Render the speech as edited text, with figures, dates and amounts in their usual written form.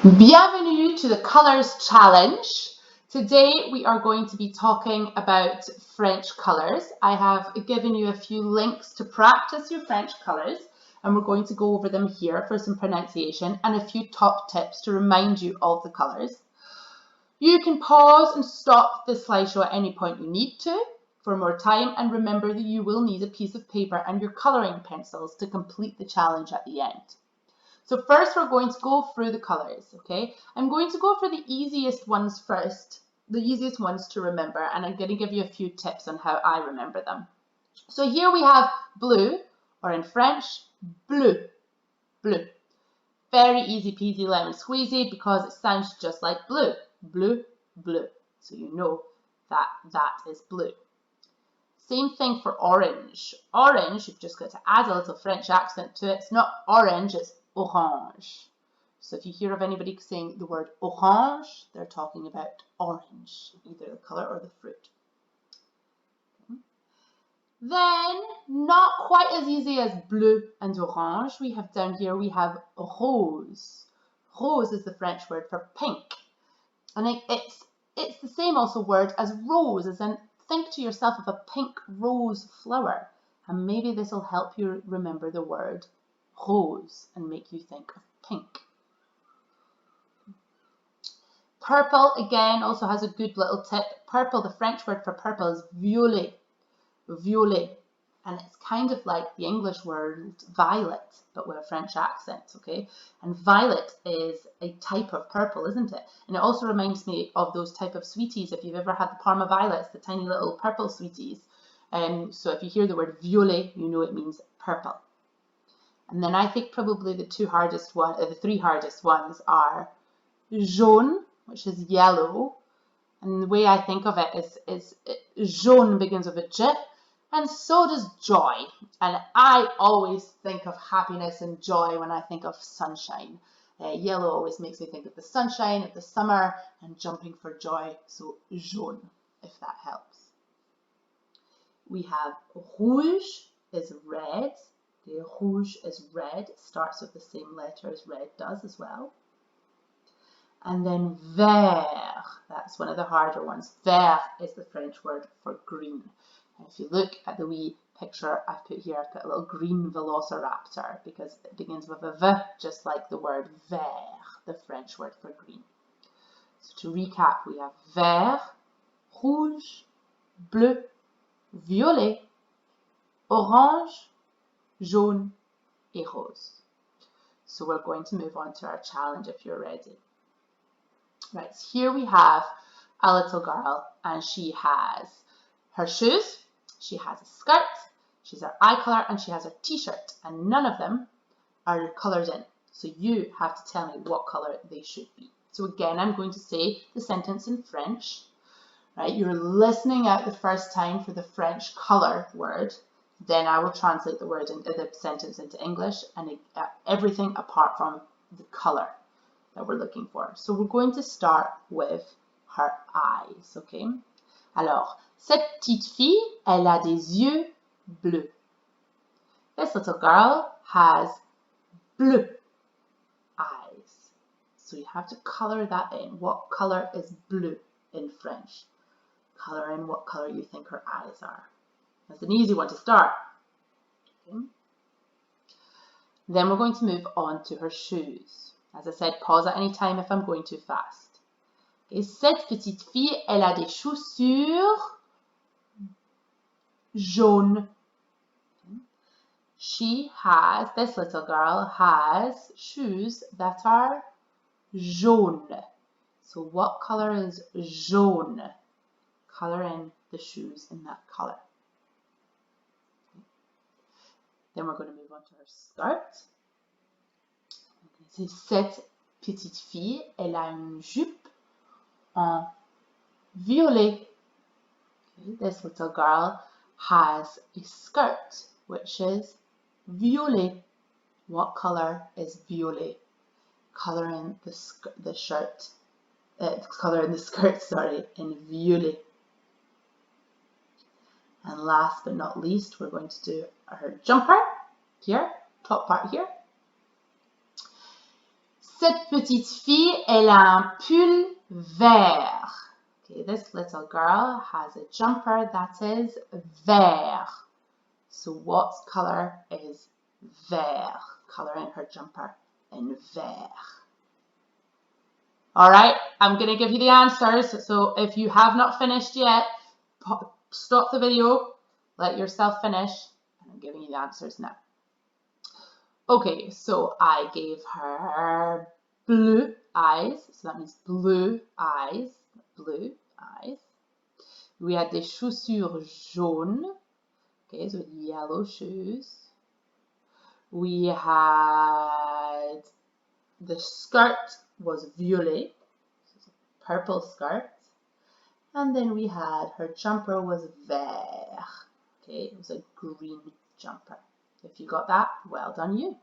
Bienvenue to the Colors Challenge. Today we are going to be talking about French colors. I have given you a few links to practice your French colors, and we're going to go over them here for some pronunciation and a few top tips to remind you of the colors. You can pause and stop the slideshow at any point you need to for more time, and remember that you will need a piece of paper and your coloring pencils to complete the challenge at the end. So first we're going to go through the colors, okay? I'm going to go for the easiest ones first, the easiest ones to remember, and I'm going to give you a few tips on how I remember them. So here we have blue, or in French, bleu, bleu. Very easy peasy lemon squeezy because it sounds just like blue, bleu, bleu. So you know that that is blue. Same thing for orange. Orange, you've just got to add a little French accent to it. It's not orange, it's orange. So if you hear of anybody saying the word orange, they're talking about orange, either the color or the fruit. Then, not quite as easy as bleu and orange, we have down here, we have rose. Rose is the French word for pink. And it's the same also word as rose, as in think to yourself of a pink rose flower. And maybe this will help you remember the word rose and make you think of pink. Purple, again, also has a good little tip. Purple, the French word for purple is violet. Violet. And it's kind of like the English word violet, but with a French accent, okay? And violet is a type of purple, isn't it? And it also reminds me of those type of sweeties. If you've ever had the Parma violets, the tiny little purple sweeties. So if you hear the word violet, you know it means purple. And then I think probably the three hardest ones are jaune, which is yellow. And the way I think of it is jaune begins with a J, and so does joy. And I always think of happiness and joy when I think of sunshine. Yellow always makes me think of the sunshine, of the summer, and jumping for joy. So jaune, if that helps. We have rouge is red. Okay, rouge is red. It starts with the same letter as red does as well. And then vert, that's one of the harder ones. Vert is the French word for green. And if you look at the wee picture I've put here, I've put a little green velociraptor because it begins with a V, just like the word vert, the French word for green. So to recap, we have vert, rouge, bleu, violet, orange, jaune, et rose. So we're going to move on to our challenge if you're ready. Right, so here we have a little girl, and she has her shoes, she has a skirt, she's her eye colour, and she has her t-shirt, and none of them are coloured in. So you have to tell me what colour they should be. So again, I'm going to say the sentence in French. Right, you're listening out the first time for the French colour word. Then I will translate the word into the sentence into English, and everything apart from the colour that we're looking for. So we're going to start with her eyes, okay? Alors, cette petite fille, elle a des yeux bleus. This little girl has bleu eyes. So you have to color that in. What color is bleu in French? Color in what color you think her eyes are. That's an easy one to start. Okay. Then we're going to move on to her shoes. As I said, pause at any time if I'm going too fast. Okay. Cette petite fille, elle a des chaussures jaunes. This little girl has shoes that are jaune. So what color is jaune? Color in the shoes in that color. Then we're going to move on to her skirt. Cette petite fille, elle a une jupe en violet. Okay, this little girl has a skirt which is violet. What color is violet? Color in the shirt. Color in the skirt, sorry, in violet. And last but not least, we're going to do her jumper here, top part here. Cette petite fille, elle a un pull vert. Okay, this little girl has a jumper that is vert. So what color is vert? Coloring her jumper in vert. All right, I'm going to give you the answers. So if you have not finished yet, stop the video, let yourself finish, and I'm giving you the answers now. Okay, so I gave her blue eyes, so that means blue eyes, blue eyes. We had des chaussures jaunes, okay, so yellow shoes. We had, the skirt was violet, purple skirt. And then we had, her jumper was vert, okay, it was a green jumper. If you got that, well done you.